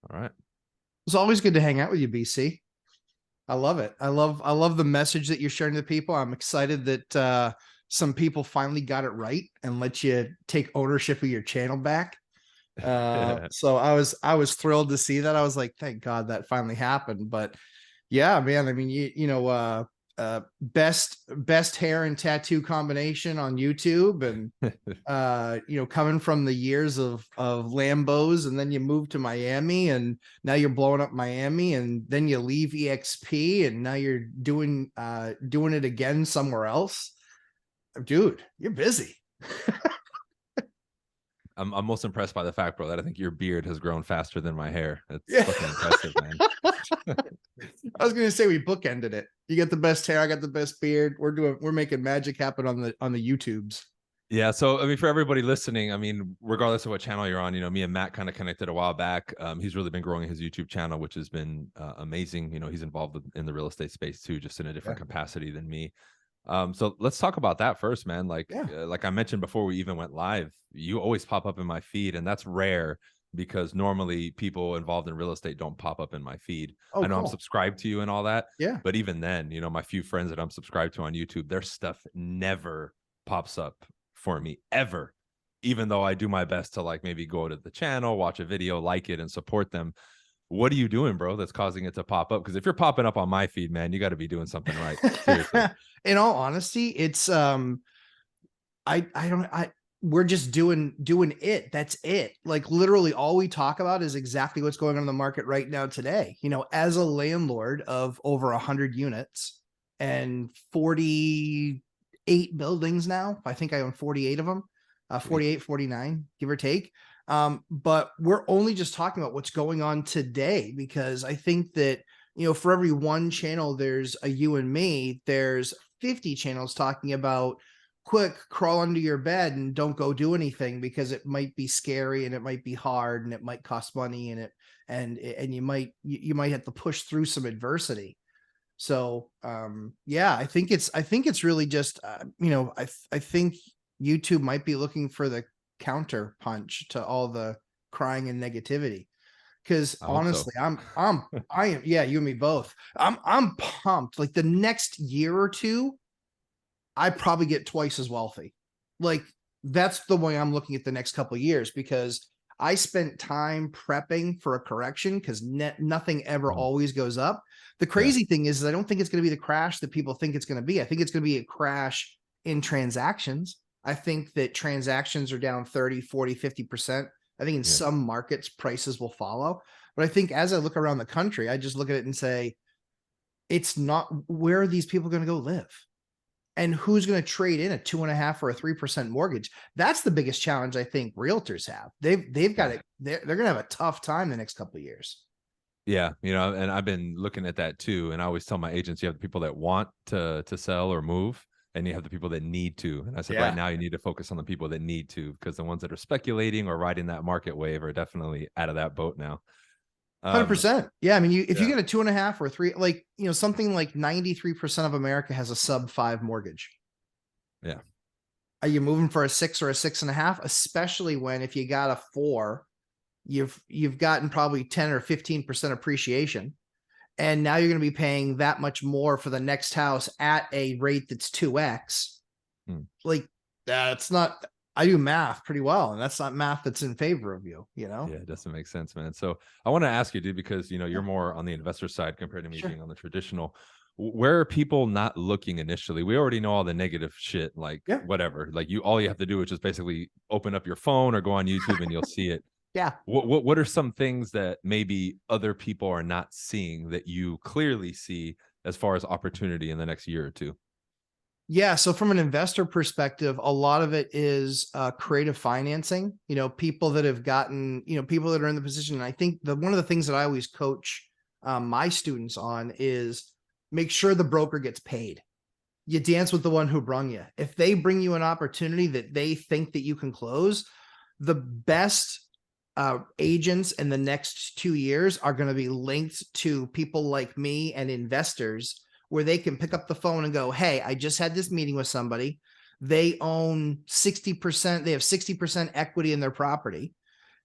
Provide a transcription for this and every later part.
All right. It's always good to hang out with you, BC. I love it. I love the message that you're sharing to people. I'm excited that some people finally got it right and let you take ownership of your channel back. So I was thrilled to see that. I was like, thank God that finally happened. But yeah, man, I mean, best hair and tattoo combination on YouTube, and coming from the years of Lambos, and then you move to Miami, and now you're blowing up Miami, and then you leave EXP, and now you're doing it again somewhere else. Dude, you're busy. I'm most impressed by the fact, bro, that I think your beard has grown faster than my hair. It's Yeah. fucking impressive, man. I was gonna say we bookended it. You get the best hair, I got the best beard. We're making magic happen on the YouTubes. Yeah, so I mean, for everybody listening, I mean, regardless of what channel you're on, me and Matt kind of connected a while back. He's really been growing his YouTube channel, which has been amazing. He's involved in the real estate space too, just in a different Yeah. capacity than me. So let's talk about that first, man. Yeah. Like I mentioned before we even went live, you always pop up in my feed, and that's rare because normally people involved in real estate don't pop up in my feed. Oh, I know I'm cool. subscribed to you and all that, Yeah. but even then, my few friends that I'm subscribed to on YouTube, their stuff never pops up for me ever, even though I do my best to like maybe go to the channel, watch a video, like it, and support them. What are you doing, bro, that's causing it to pop up? Because if you're popping up on my feed, man, you got to be doing something right. Seriously. In all honesty, it's I don't I we're just doing it. That's it. Like literally all we talk about is exactly what's going on in the market right now today. As a landlord of over 100 units and 48 buildings now, I think I own 48 of them, 48, 49, give or take. But we're only just talking about what's going on today, because I think that, for every one channel, there's a you and me, there's 50 channels talking about quick, crawl under your bed and don't go do anything because it might be scary and it might be hard and it might cost money, and you might have to push through some adversity. So yeah, I think it's really just I think YouTube might be looking for the counter punch to all the crying and negativity. Because I hope so. honestly, I am, yeah, you and me both. I'm pumped. Like the next year or two, I probably get twice as wealthy. Like that's the way I'm looking at the next couple of years, because I spent time prepping for a correction, because nothing ever Mhm. always goes up. The Yeah. crazy thing is I don't think it's going to be the crash that people think it's going to be. I think it's going to be a crash in transactions. I think that transactions are down 30, 40, 50%. I think in Yeah. some markets, prices will follow. But I think as I look around the country, I just look at it and say, it's not, where are these people going to go live? And who's going to trade in a 2.5 or a 3% mortgage? That's the biggest challenge I think realtors have. They've got Yeah. it. They're going to have a tough time the next couple of years. Yeah, and I've been looking at that too. And I always tell my agents, you have the people that want to sell or move, and you have the people that need to. And I said, right Yeah. now, you need to focus on the people that need to, because the ones that are speculating or riding that market wave are definitely out of that boat now. Um, 100%. Yeah. I mean, if you yeah, get a 2.5 or three, like, something like 93% of America has a sub 5 mortgage. yeah, Are you moving for a 6 or a 6.5? Especially when, if you got a 4, you've gotten probably 10 or 15% appreciation. And now you're going to be paying that much more for the next house at a rate that's 2x. hmm, Like, that's not, I do math pretty well, and that's not math that's in favor of you, yeah, it doesn't make sense, man. So I want to ask you, dude, because you're Yeah, more on the investor side compared to me sure. being on the traditional. Where are people not looking initially? We already know all the negative shit, like Yeah. whatever. Like all you have to do is just basically open up your phone or go on YouTube and you'll see it. Yeah. What are some things that maybe other people are not seeing that you clearly see as far as opportunity in the next year or two? Yeah. So from an investor perspective, a lot of it is creative financing, people that have gotten, people that are in the position. And I think one of the things that I always coach my students on is make sure the broker gets paid. You dance with the one who brung you. If they bring you an opportunity that they think that you can close, the best agents in the next 2 years are going to be linked to people like me and investors, where they can pick up the phone and go, hey, I just had this meeting with somebody. They own 60%, they have 60% equity in their property.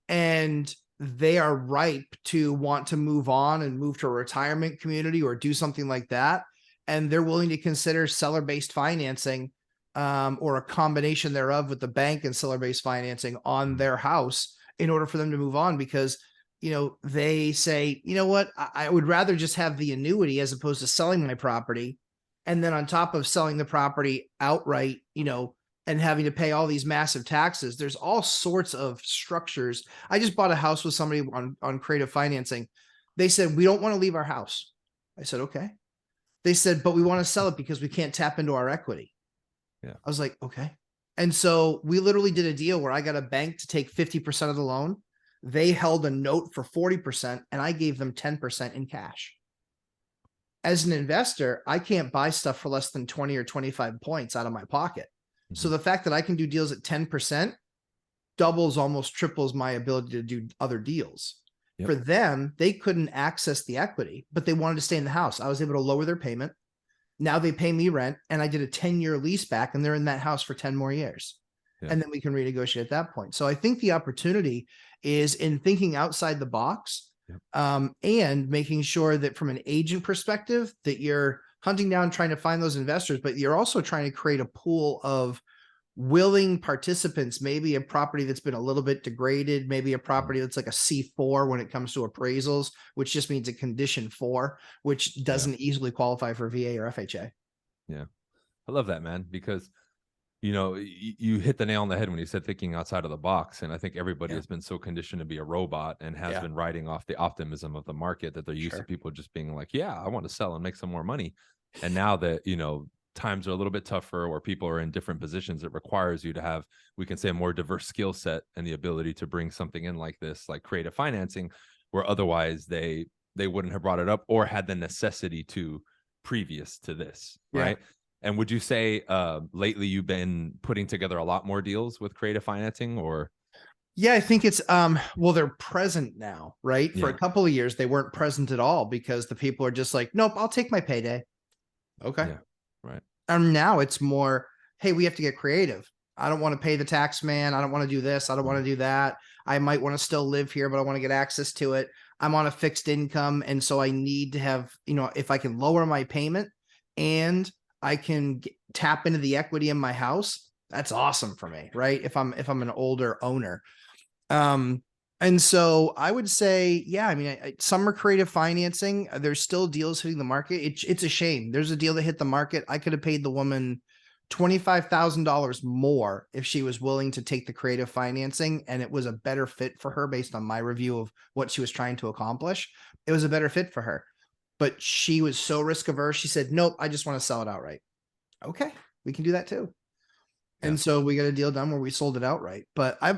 And they are ripe to want to move on and move to a retirement community or do something like that. And they're willing to consider seller-based financing, or a combination thereof with the bank and seller-based financing on their house in order for them to move on, because, you know, they say, you know what, I would rather just have the annuity as opposed to selling my property. And then on top of selling the property outright, you know, and having to pay all these massive taxes, there's all sorts of structures. I just bought a house with somebody on creative financing. They said, we don't want to leave our house. I said, okay. They said, but we want to sell it because we can't tap into our equity. Yeah. I was like, okay. And so we literally did a deal where I got a bank to take 50% of the loan. They held a note for 40%, and I gave them 10% in cash. As an investor, I can't buy stuff for less than 20 or 25 points out of my pocket. So the fact that I can do deals at 10% doubles, almost triples my ability to do other deals. Yep. For them, they couldn't access the equity, but they wanted to stay in the house. I was able to lower their payment. Now they pay me rent, and I did a 10-year lease back, and they're in that house for 10 more years. Yeah. And then we can renegotiate at that point. So I think the opportunity is in thinking outside the box, and making sure that from an agent perspective that you're hunting down, trying to find those investors, but you're also trying to create a pool of willing participants, maybe a property that's been a little bit degraded, maybe a property that's like a C4 when it comes to appraisals, which just means a condition 4, which doesn't easily qualify for VA or FHA. Yeah. I love that, man, because, you know, you hit the nail on the head when you said thinking outside of the box. And I think everybody has been so conditioned to be a robot and has been riding off the optimism of the market that they're used to people just being like, yeah, I want to sell and make some more money. And now that, you know, times are a little bit tougher or people are in different positions, it requires you to have, we can say, a more diverse skill set and the ability to bring something in like this, like creative financing, where otherwise they wouldn't have brought it up or had the necessity to previous to this. Right. And would you say lately you've been putting together a lot more deals with creative financing, or? Yeah, I think it's, well, they're present now, right? For a couple of years, they weren't present at all because the people are just like, nope, I'll take my payday. Okay. Yeah. Right. And now it's more, hey, we have to get creative. I don't want to pay the tax man. I don't want to do this. I don't want to do that. I might want to still live here, but I want to get access to it. I'm on a fixed income. And so I need to have, you know, if I can lower my payment and I can tap into the equity in my house, that's awesome for me, right? If I'm an older owner. And so I would say, yeah, I mean, summer creative financing, there's still deals hitting the market. It's a shame. There's a deal that hit the market. I could have paid the woman $25,000 more if she was willing to take the creative financing, and it was a better fit for her based on my review of what she was trying to accomplish. It was a better fit for her, but she was so risk averse. She said, nope, I just want to sell it outright. Okay, we can do that too. And so we got a deal done where we sold it outright. But I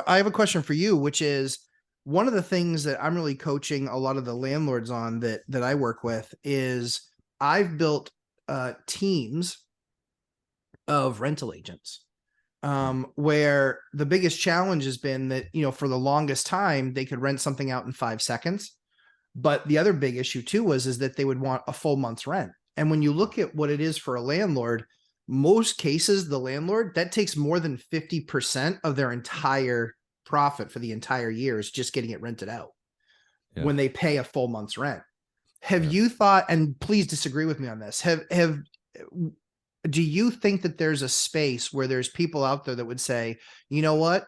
have a question for you, which is one of the things that I'm really coaching a lot of the landlords on that I work with is I've built teams of rental agents, where the biggest challenge has been that, you know, for the longest time, they could rent something out in 5 seconds. But the other big issue too is that they would want a full month's rent. And when you look at what it is for a landlord, most cases, the landlord, that takes more than 50% of their entire profit for the entire year is just getting it rented out when they pay a full month's rent. Have you thought, and please disagree with me on this, do you think that there's a space where there's people out there that would say, you know what,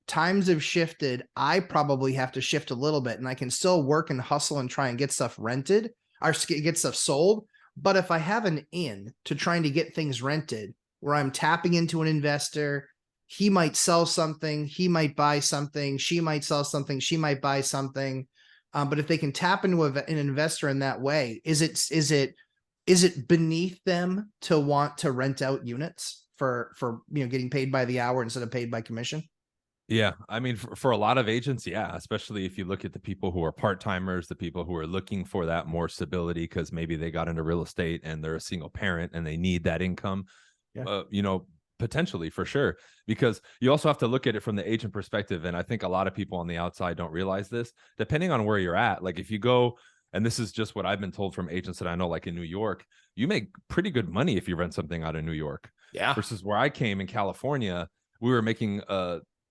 times have shifted, I probably have to shift a little bit and I can still work and hustle and try and get stuff rented or get stuff sold, but if I have an in to trying to get things rented where I'm tapping into an investor, he might sell something, he might buy something, she might sell something, she might buy something. But if they can tap into an investor in that way, is it beneath them to want to rent out units for, you know, getting paid by the hour instead of paid by commission? Yeah. I mean, for a lot of agents, yeah, especially if you look at the people who are part-timers, the people who are looking for that more stability because maybe they got into real estate and they're a single parent and they need that income, you know, potentially for sure, because you also have to look at it from the agent perspective. And I think a lot of people on the outside don't realize this, depending on where you're at. Like if you go, and this is just what I've been told from agents that I know, like in New York, you make pretty good money if you rent something out of New York. Yeah. Versus where I came in California, we were making,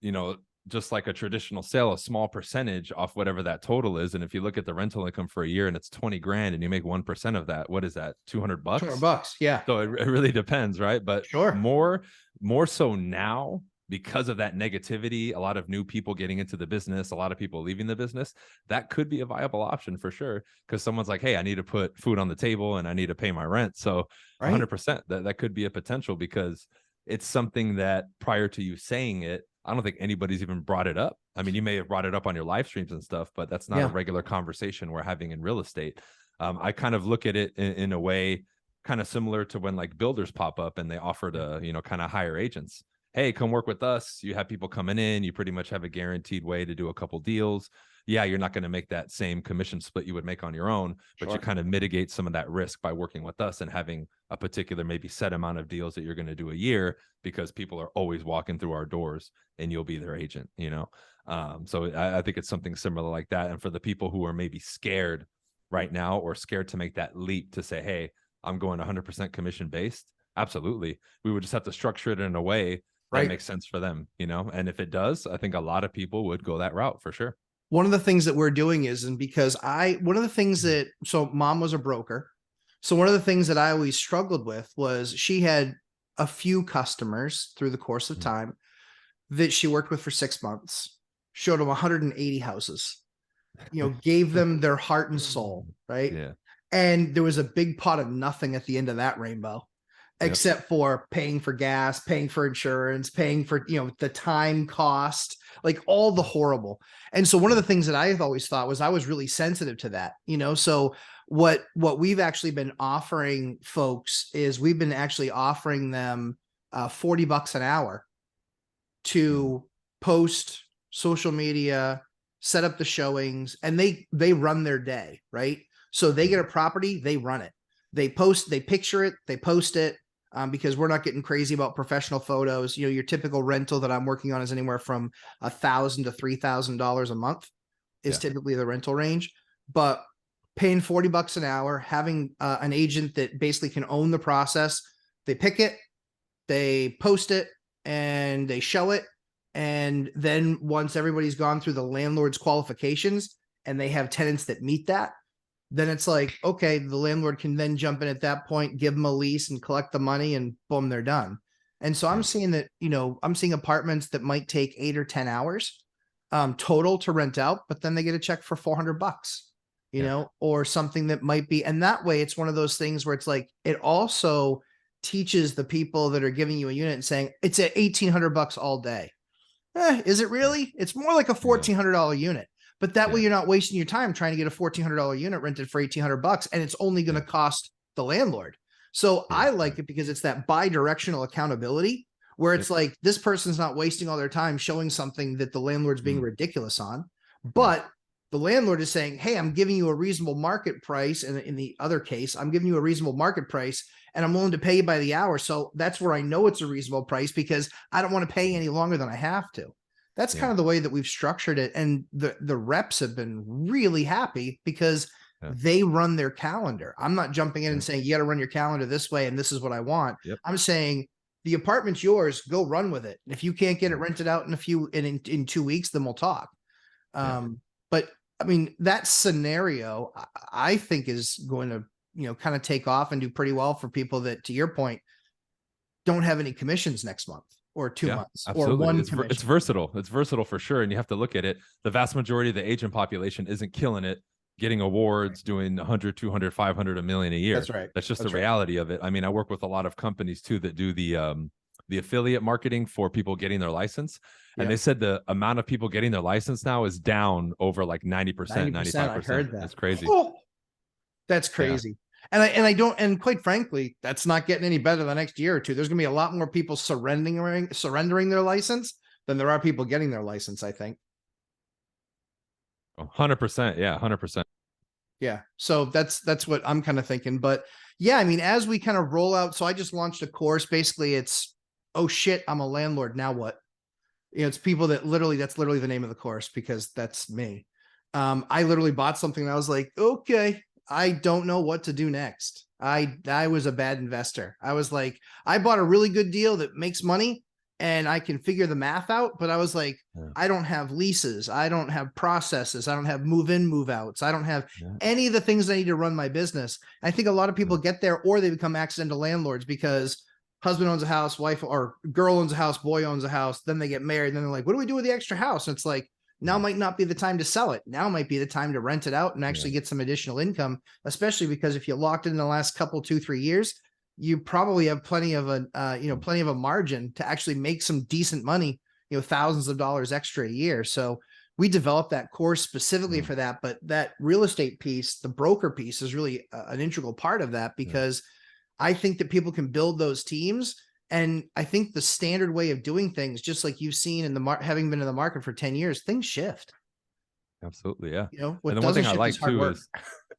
you know, just like a traditional sale, a small percentage off whatever that total is. And if you look at the rental income for a year and it's 20 grand and you make 1% of that, what is that? 200 200 bucks? bucks. Yeah, So it really depends, right? But sure. more so now because of that negativity, a lot of new people getting into the business, a lot of people leaving the business, that could be a viable option for sure. Because someone's like, hey, I need to put food on the table and I need to pay my rent. So Right. 100% that could be a potential, because it's something that prior to you saying it, I don't think anybody's even brought it up. I mean, you may have brought it up on your live streams and stuff, but that's not a Yeah. regular conversation we're having in real estate. I kind of look at it in a way kind of similar to when like builders pop up and they offer to, kind of hire agents. Hey, come work with us. You have people coming in. You pretty much have a guaranteed way to do a couple deals. Yeah, you're not going to make that same commission split you would make on your own, but you kind of mitigate some of that risk by working with us and having a particular maybe set amount of deals that you're going to do a year, because people are always walking through our doors and you'll be their agent, So I think it's something similar like that. And for the people who are maybe scared right now or scared to make that leap to say, hey, I'm going 100% commission based. Absolutely. We would just have to structure it in a way that makes sense for them, And if it does, I think a lot of people would go that route for sure. One of the things that we're doing is, and because one of the things that, so mom was a broker. So one of the things that I always struggled with was she had a few customers through the course of time that she worked with for 6 months, showed them 180 houses, gave them their heart and soul. Right. Yeah. And there was a big pot of nothing at the end of that rainbow, except for paying for gas, paying for insurance, paying for, the time cost, like all the horrible. And so one of the things that I've always thought was I was really sensitive to that, so what we've actually been offering folks is we've been actually offering them $40 an hour to post social media, set up the showings, and they run their day, right? So they get a property, they run it, they picture it, they post it. Because we're not getting crazy about professional photos. Your typical rental that I'm working on is anywhere from $1,000 to $3,000 a month is typically the rental range. But paying $40 an hour, having an agent that basically can own the process, they pick it, they post it, and they show it. And then once everybody's gone through the landlord's qualifications and they have tenants that meet that, then it's like, okay, the landlord can then jump in at that point, give them a lease and collect the money, and boom, they're done. And so I'm seeing that, I'm seeing apartments that might take 8 or 10 hours total to rent out, but then they get a check for $400, or something that might be. And that way it's one of those things where it's like, it also teaches the people that are giving you a unit and saying it's at $1,800 all day. Is it really? It's more like a $1,400 unit. But that way you're not wasting your time trying to get a $1,400 unit rented for $1,800, and it's only going to cost the landlord. So I like it because it's that bi-directional accountability where it's like this person's not wasting all their time showing something that the landlord's being ridiculous on, but the landlord is saying, hey, I'm giving you a reasonable market price. And in the other case, I'm giving you a reasonable market price and I'm willing to pay you by the hour. So that's where I know it's a reasonable price because I don't want to pay any longer than I have to. That's kind of the way that we've structured it. And the reps have been really happy because they run their calendar. I'm not jumping in and saying, you got to run your calendar this way and this is what I want. I'm saying the apartment's yours, go run with it. If you can't get it rented out in 2 weeks, then we'll talk. But I mean, that scenario I think is going to, kind of take off and do pretty well for people that, to your point, don't have any commissions next month. Or 2 months, absolutely. Or one it's versatile. It's versatile for sure. And you have to look at it. The vast majority of the agent population isn't killing it, getting awards, doing 100, 200, 500, a million a year. That's right. That's just the reality of it. I mean, I work with a lot of companies too that do the affiliate marketing for people getting their license. And they said the amount of people getting their license now is down over like 90%, 95%. I heard that. It's crazy. Oh, that's crazy. And quite frankly, that's not getting any better the next year or two. There's going to be a lot more people surrendering their license than there are people getting their license, I think. 100%. Yeah. 100%. Yeah. So that's what I'm kind of thinking. But yeah, I mean, as we kind of roll out, so I just launched a course. Basically it's, oh shit, I'm a landlord. Now what? It's people that that's literally the name of the course because that's me. I literally bought something and I was like, okay, I don't know what to do next. I was a bad investor. I was like, I bought a really good deal that makes money and I can figure the math out. But I was like, Yeah. I don't have leases. I don't have processes. I don't have move in, move outs. I don't have Yeah. any of the things I need to run my business. I think a lot of people get there, or they become accidental landlords because husband owns a house, wife or girl owns a house, boy owns a house. Then they get married. And then they're like, what do we do with the extra house? And it's like, now might not be the time to sell it. Now might be the time to rent it out and actually get some additional income, especially because if you locked it in the last couple, 2-3 years, you probably have plenty of plenty of a margin to actually make some decent money, thousands of dollars extra a year. So we developed that course specifically for that. But that real estate piece, the broker piece, is really an integral part of that, because I think that people can build those teams. And I think the standard way of doing things, just like you've seen in the having been in the market for 10 years, things shift. Absolutely. Yeah. What And the one doesn't thing I shift like is hard too work. is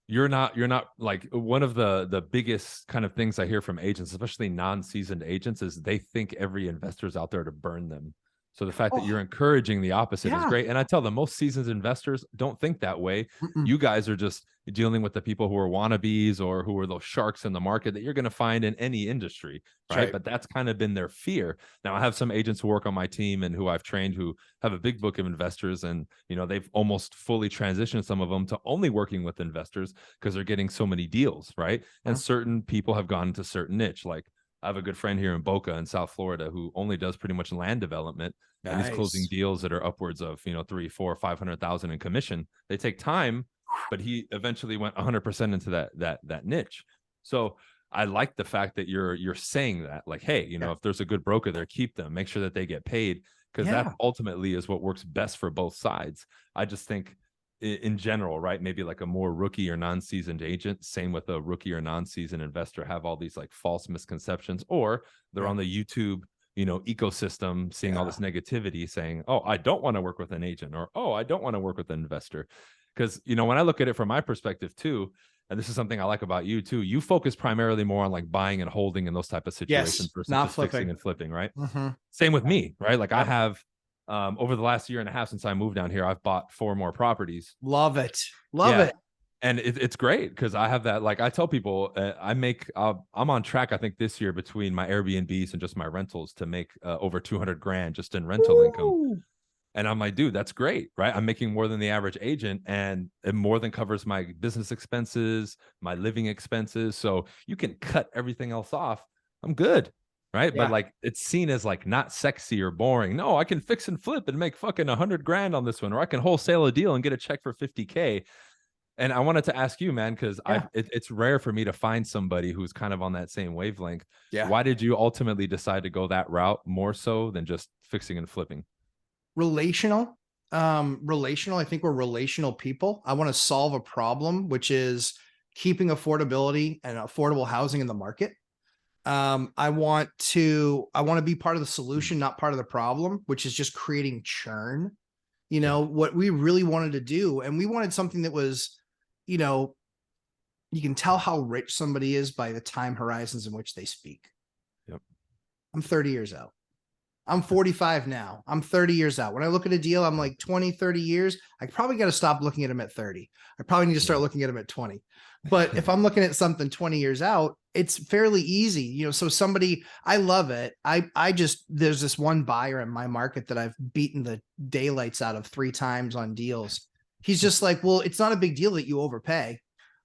you're not like, one of the biggest kind of things I hear from agents, especially non-seasoned agents, is they think every investor's out there to burn them. So the fact that you're encouraging the opposite is Yeah. great. And I tell them, most seasoned investors don't think that way. You guys are just dealing with the people who are wannabes or who are those sharks in the market that you're going to find in any industry, right? But that's kind of been their fear. Now, I have some agents who work on my team and who I've trained who have a big book of investors, and they've almost fully transitioned some of them to only working with investors because they're getting so many deals, right? And certain people have gone into certain niche. Like, I have a good friend here in Boca in South Florida who only does pretty much land development, and he's closing deals that are upwards of 3, 4, 500,000 in commission. They take time, but he eventually went 100% into that niche. So I like the fact that you're saying that, like, hey, if there's a good broker there, keep them, make sure that they get paid, because that ultimately is what works best for both sides. I just think in general, right, maybe like a more rookie or non-seasoned agent, same with a rookie or non-seasoned investor, have all these like false misconceptions, or they're on the YouTube ecosystem seeing all this negativity saying, oh, I don't want to work with an agent, or oh, I don't want to work with an investor. Because when I look at it from my perspective too, and this is something I like about you too, you focus primarily more on like buying and holding in those type of situations versus not just flipping. fixing and flipping, right? Same with me, right? Like, I have over the last year and a half since I moved down here, I've bought 4 more properties. Love it. Love it. And it's great because I have that. Like, I tell people, I'm on track, I think this year, between my Airbnbs and just my rentals, to make over 200 grand just in rental income. And I'm like, dude, that's great, right? I'm making more than the average agent, and it more than covers my business expenses, my living expenses. So you can cut everything else off. I'm good, right? But like, it's seen as like not sexy or boring. No, I can fix and flip and make fucking 100 grand on this one, or I can wholesale a deal and get a check for 50K. And I wanted to ask you, man, because it's rare for me to find somebody who's kind of on that same wavelength. Why did you ultimately decide to go that route more so than just fixing and flipping? Relational. I think we're relational people. I want to solve a problem, which is keeping affordability and affordable housing in the market. I want to be part of the solution, not part of the problem, which is just creating churn. What we really wanted to do, and we wanted something that was, you can tell how rich somebody is by the time horizons in which they speak. I'm 30 years out. I'm 45 now. I'm 30 years out. When I look at a deal, I'm like 20, 30 years. I probably got to stop looking at them at 30. I probably need to start looking at them at 20. But if I'm looking at something 20 years out, it's fairly easy. So somebody, I love it. There's this one buyer in my market that I've beaten the daylights out of 3 times on deals. He's just like, well, it's not a big deal that you overpay.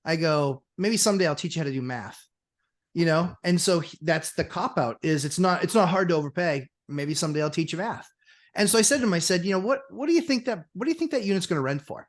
I go, maybe someday I'll teach you how to do math, And so that's the cop out, is it's not hard to overpay. Maybe someday I'll teach you math. And so I said to him, I said, what do you think that unit's going to rent for?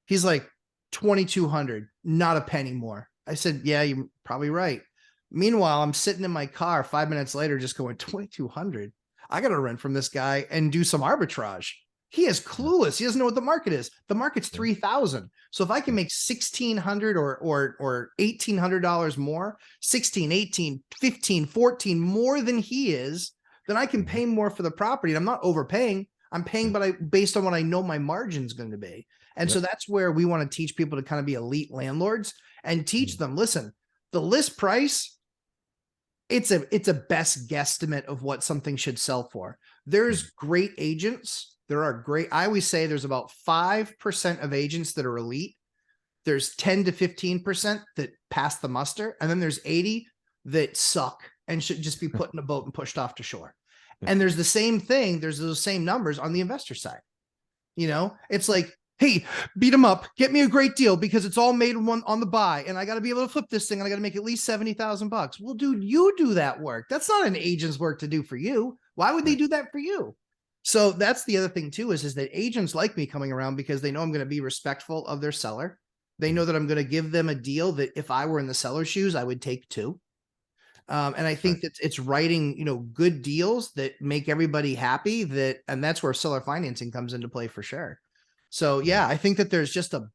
He's like, 2,200, not a penny more. I said, yeah, you're probably right. Meanwhile, I'm sitting in my car 5 minutes later, just going, 2,200. I got to rent from this guy and do some arbitrage. He is clueless. He doesn't know what the market is. The market's 3,000. So if I can make $1,600 or $1,800 more, 16, 18, 15, 14 more than he is, then I can pay more for the property. And I'm not overpaying. I'm paying, but based on what I know my margin's going to be. And so that's where we want to teach people to kind of be elite landlords and teach them, listen, the list price, it's a best guesstimate of what something should sell for. There's great agents. I always say there's about 5% of agents that are elite. There's 10 to 15% that pass the muster. And then there's 80 that suck and should just be put in a boat and pushed off to shore. And there's the same thing. There's those same numbers on the investor side. It's like, hey, beat them up, get me a great deal because it's all made on the buy. And I got to be able to flip this thing. And I got to make at least $70,000. Well, dude, you do that work. That's not an agent's work to do for you. Why would they do that for you? So that's the other thing too, is that agents like me coming around because they know I'm going to be respectful of their seller. They know that I'm going to give them a deal that if I were in the seller's shoes, I would take too. And I think that it's writing, good deals that make everybody happy, and that's where seller financing comes into play for sure. So yeah, I think that there's just a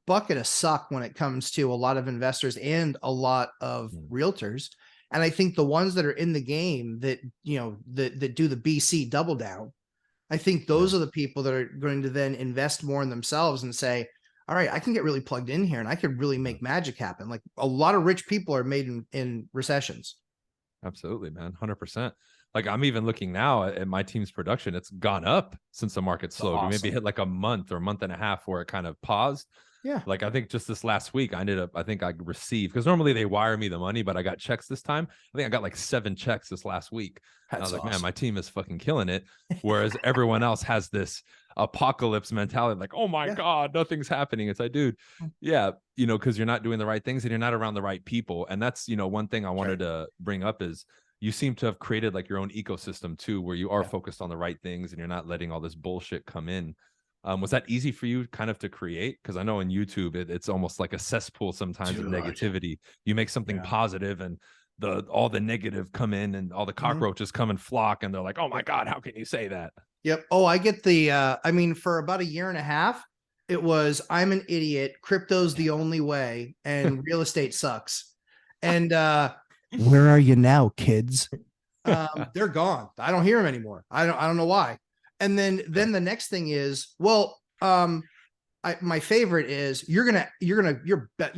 bucket of suck when it comes to a lot of investors and a lot of realtors. And I think the ones that are in the game that, that do the BC double down, I think those are the people that are going to then invest more in themselves and say, all right, I can get really plugged in here and I could really make magic happen. Like a lot of rich people are made in recessions. Absolutely, man. 100%. Like I'm even looking now at my team's production. It's gone up since the market slowed. Awesome. We maybe hit like a month or a month and a half where it kind of paused. Yeah. Like I think just this last week, I think I received, because normally they wire me the money, but I got checks this time. I think I got like 7 checks this last week. And I was like, man, my team is fucking killing it. Whereas everyone else has this apocalypse mentality, like, oh my God, nothing's happening. It's like, dude, yeah, because you're not doing the right things and you're not around the right people. And that's, one thing I wanted to bring up is you seem to have created like your own ecosystem too, where you are focused on the right things and you're not letting all this bullshit come in. Was that easy for you kind of to create? Because I know in YouTube, it's almost like a cesspool sometimes of negativity. You make something positive and all the negative come in and all the cockroaches come and flock and they're like, oh my God, how can you say that? Yep. Oh, I get for about a year and a half, it was, I'm an idiot. Crypto's the only way and real estate sucks. And where are you now, kids? They're gone. I don't hear them anymore. I don't know why. And then the next thing is, my favorite is your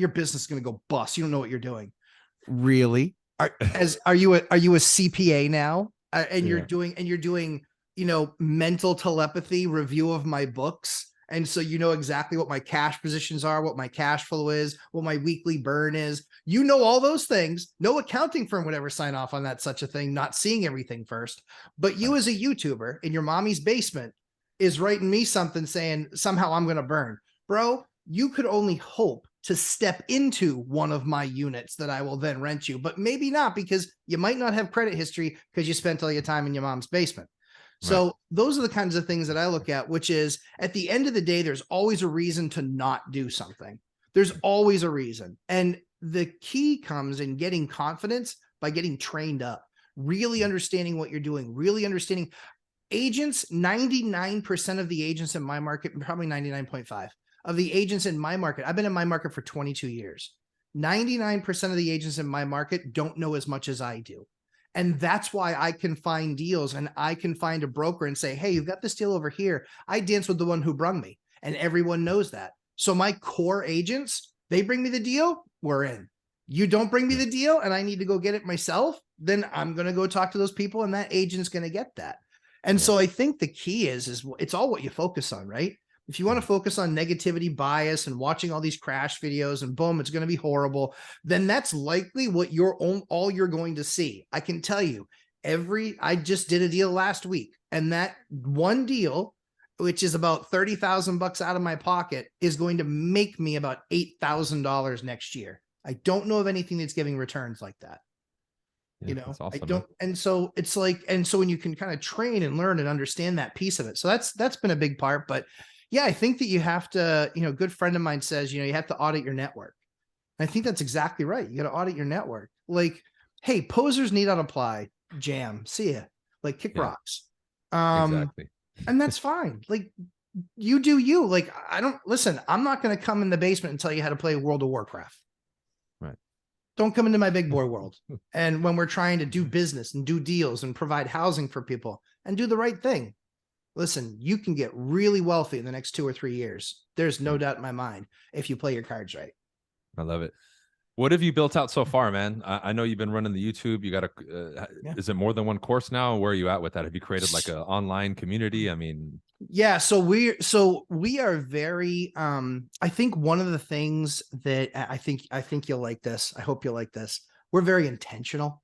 business is going to go bust. You don't know what you're doing. Really? Are you a CPA now? And you're doing, mental telepathy review of my books. And so you know exactly what my cash positions are, what my cash flow is, what my weekly burn is. All those things. No accounting firm would ever sign off on that, such a thing, not seeing everything first. But you as a YouTuber in your mommy's basement is writing me something saying somehow I'm going to burn. Bro, you could only hope to step into one of my units that I will then rent you, but maybe not, because you might not have credit history because you spent all your time in your mom's basement. So those are the kinds of things that I look at, which is at the end of the day, there's always a reason to not do something. There's always a reason. And the key comes in getting confidence by getting trained up, really understanding what you're doing, really understanding agents. 99% of the agents in my market, probably 99.5 of the agents in my market, I've been in my market for 22 years. 99% of the agents in my market don't know as much as I do. And that's why I can find deals and I can find a broker and say, hey, you've got this deal over here. I dance with the one who brung me, and everyone knows that. So my core agents, they bring me the deal, we're in. You don't bring me the deal and I need to go get it myself, then I'm going to go talk to those people and that agent's going to get that. And so I think the key is it's all what you focus on, right? If you want to focus on negativity bias and watching all these crash videos and boom, it's going to be horrible, then that's likely what all you're going to see. I can tell you I just did a deal last week, and that one deal, which is about $30,000 out of my pocket, is going to make me about $8,000 next year. I don't know of anything that's giving returns like that. That's awesome, I don't. Man. And so it's like, when you can kind of train and learn and understand that piece of it. So that's been a big part, but yeah, I think that you have to, a good friend of mine says, you have to audit your network. And I think that's exactly right. You got to audit your network. Like, hey, posers need to apply, jam, see ya, like kick rocks. Exactly. And that's fine. Like, you do you. Like, I'm not going to come in the basement and tell you how to play World of Warcraft. Right. Don't come into my big boy world. And when we're trying to do business and do deals and provide housing for people and do the right thing, listen, you can get really wealthy in the next 2 or 3 years. There's no doubt in my mind if you play your cards right. I love it. What have you built out so far, man? I know you've been running the YouTube. You got is it more than one course now? Where are you at with that? Have you created like an online community? I mean, yeah. So we are very, I think one of the things that I think you'll like this. I hope you'll like this. We're very intentional.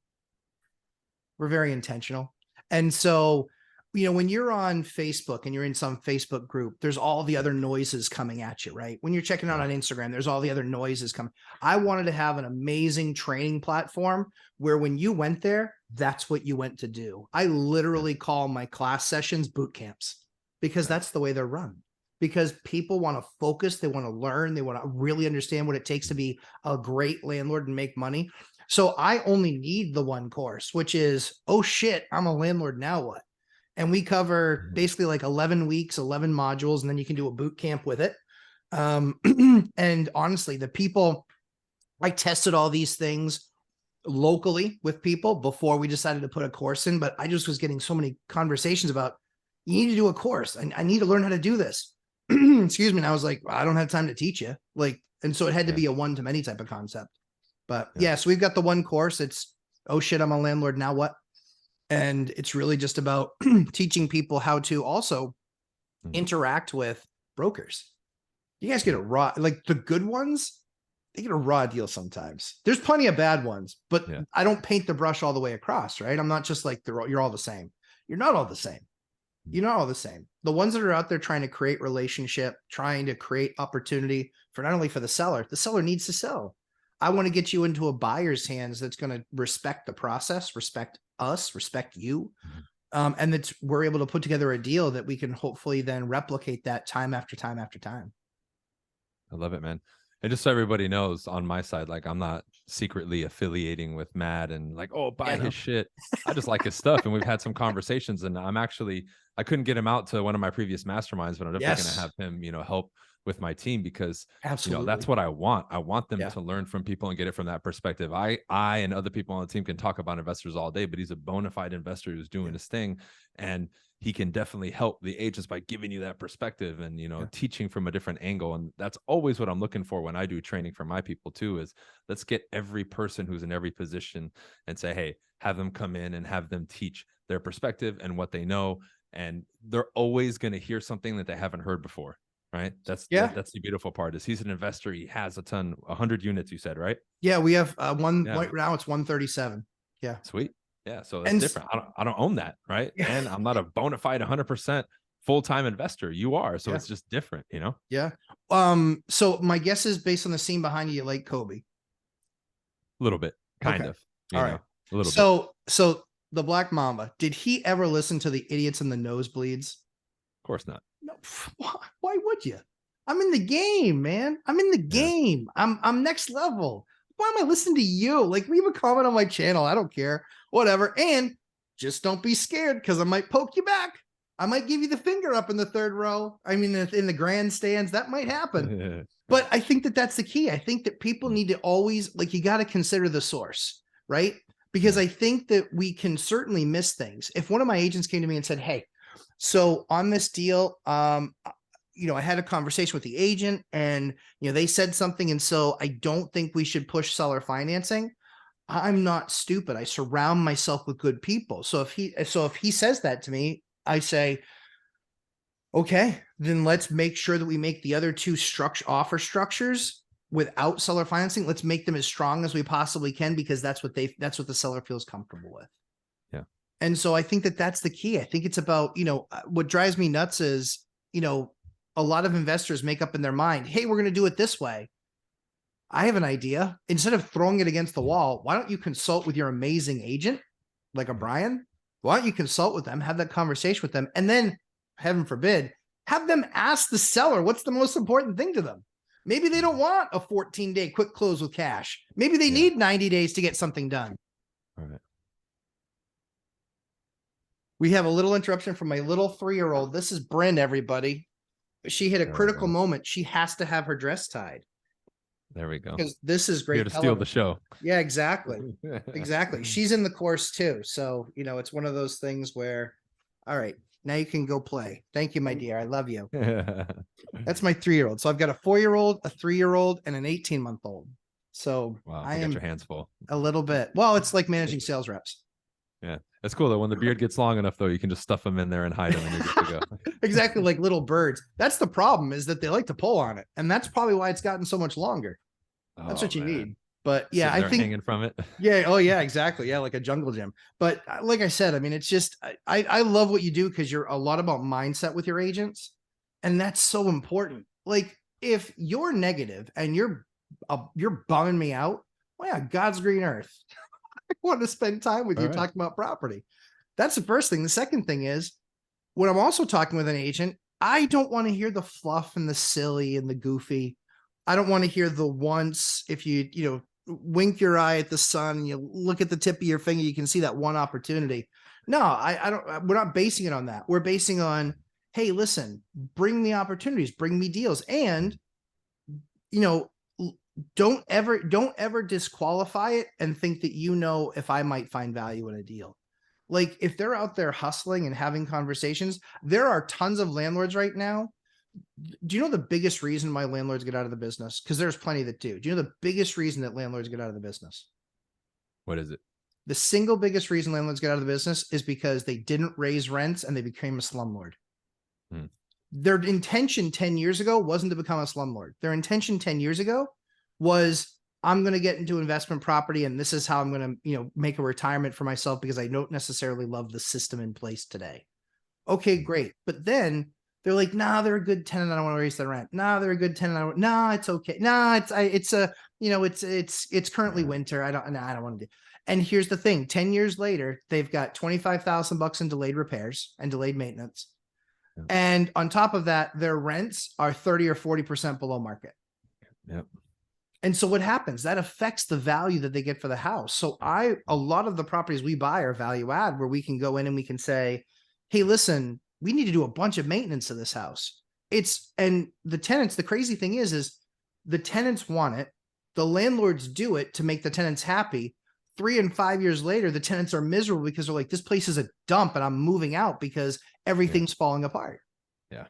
And so, when you're on Facebook and you're in some Facebook group, there's all the other noises coming at you, right? When you're checking out on Instagram, there's all the other noises coming. I wanted to have an amazing training platform where when you went there, that's what you went to do. I literally call my class sessions boot camps because that's the way they're run. Because people want to focus, they want to learn, they want to really understand what it takes to be a great landlord and make money. So I only need the one course, which is, oh shit, I'm a landlord, now what? And we cover basically like 11 weeks, 11 modules, and then you can do a boot camp with it. And honestly, I tested all these things locally with people before we decided to put a course in, but I just was getting so many conversations about, you need to do a course. I need to learn how to do this. Excuse me. And I was like, well, I don't have time to teach you. And so it had to be a one-to-many type of concept. But so we've got the one course. It's, oh shit, I'm a landlord, now what? And it's really just about teaching people how to also interact with brokers. You guys get a raw, like the good ones, they get a raw deal sometimes. There's plenty of bad ones, but I don't paint the brush all the way across, right? I'm not just like, you're all the same. You're not all the same. You're not all the same. The ones that are out there trying to create relationship, trying to create opportunity for not only for the seller needs to sell. I want to get you into a buyer's hands that's going to respect the process, respect us, respect you. And that we're able to put together a deal that we can hopefully then replicate that time after time after time. I love it, man. And just so everybody knows, on my side, like, I'm not secretly affiliating with Matt and like, oh, buy his shit. I just like his stuff. And we've had some conversations, and I couldn't get him out to one of my previous masterminds, but I'm definitely going to have him, help with my team, because that's what I want. I want them to learn from people and get it from that perspective. I and other people on the team can talk about investors all day, but he's a bona fide investor who's doing his thing, and he can definitely help the agents by giving you that perspective and teaching from a different angle. And that's always what I'm looking for when I do training for my people too, is let's get every person who's in every position and say, hey, have them come in and have them teach their perspective and what they know. And they're always going to hear something that they haven't heard before. Right. That's the beautiful part, is he's an investor. He has 100 units, you said, right? Yeah. We have one right now. It's 137. Yeah. Sweet. Yeah. So that's different. I don't own that. Right. And I'm not a bona fide 100% full-time investor. You are. So it's just different, Yeah. So my guess is, based on the scene behind you like Kobe. A little bit, kind of. All right. A little bit. So the Black Mamba, did he ever listen to the Idiots in the Nosebleeds? Of course not. No, why would you? I'm in the game, man. I'm in the game. I'm next level. Why am I listening to you? Like, leave a comment on my channel. I don't care. Whatever. And just don't be scared, because I might poke you back. I might give you the finger up in the third row. I mean, in the grandstands, that might happen. But I think that's the key. I think that people need to always, like, you got to consider the source, right? Because I think that we can certainly miss things. If one of my agents came to me and said, hey, so on this deal, I had a conversation with the agent, and, they said something, and so I don't think we should push seller financing. I'm not stupid. I surround myself with good people. So if he says that to me, I say, okay, then let's make sure that we make the other two offer structures without seller financing. Let's make them as strong as we possibly can, because that's what the seller feels comfortable with. And so I think that's the key. I think it's about, what drives me nuts is, a lot of investors make up in their mind, hey, we're going to do it this way. I have an idea. Instead of throwing it against the wall, why don't you consult with your amazing agent, like a Brian? Why don't you consult with them, have that conversation with them, and then, heaven forbid, have them ask the seller what's the most important thing to them. Maybe they don't want a 14-day quick close with cash. Maybe they need 90 days to get something done. All right. We have a little interruption from my little 3-year-old. This is Bryn, everybody. She hit a critical moment. She has to have her dress tied. There we go. Because this is great. Here to steal the show. Yeah, exactly. Exactly. She's in the course too. So, it's one of those things where, all right, now you can go play. Thank you, my dear. I love you. That's my 3-year-old. So I've got a 4-year-old, a 3-year-old, and an 18-month-old. So wow, I got your hands full. A little bit. Well, it's like managing sales reps. Yeah, it's cool though. When the beard gets long enough, though, you can just stuff them in there and hide them, and you're good to go. Exactly, like little birds. That's the problem, is that they like to pull on it, and that's probably why it's gotten so much longer. That's what you need. But yeah, Sitting I there think hanging from it. yeah. Oh, yeah, exactly. Yeah, like a jungle gym. But like I said, I mean, it's just I love what you do because you're a lot about mindset with your agents, and that's so important. Like if you're negative and you're bumming me out, well, yeah, God's green earth. I want to spend time with All you right. talking about property. That's the first thing. The second thing is when I'm also talking with an agent, I don't want to hear the fluff and the silly and the goofy. I don't want to hear the once if you wink your eye at the sun and you look at the tip of your finger, you can see that one opportunity. No, I don't. We're not basing it on that. We're basing on, hey, listen, bring me opportunities, bring me deals, and you know, don't ever disqualify it and think that if I might find value in a deal. Like if they're out there hustling and having conversations, there are tons of landlords right now. Do you know the biggest reason why landlords get out of the business? Because there's plenty that do. Do you know the biggest reason that landlords get out of the business? What is it? The single biggest reason landlords get out of the business is because they didn't raise rents and they became a slumlord. Hmm. Their intention 10 years ago wasn't to become a slumlord. Their intention 10 years ago was, I'm going to get into investment property and this is how I'm going to, make a retirement for myself because I don't necessarily love the system in place today. Okay, great. But then they're like, nah, they're a good tenant. I don't want to raise the rent. Nah, they're a good tenant. Nah, it's okay. Nah, it's currently winter. I don't want to do. And here's the thing: 10 years later, they've got $25,000 in delayed repairs and delayed maintenance, and on top of that, their rents are 30 or 40% below market. Yep. And so what happens? That affects the value that they get for the house. So a lot of the properties we buy are value add, where we can go in and we can say, hey, listen, we need to do a bunch of maintenance to this house. And the tenants, the crazy thing is the tenants want it. The landlords do it to make the tenants happy. 3 and 5 years later, the tenants are miserable because they're like, this place is a dump and I'm moving out because everything's falling apart. Yeah.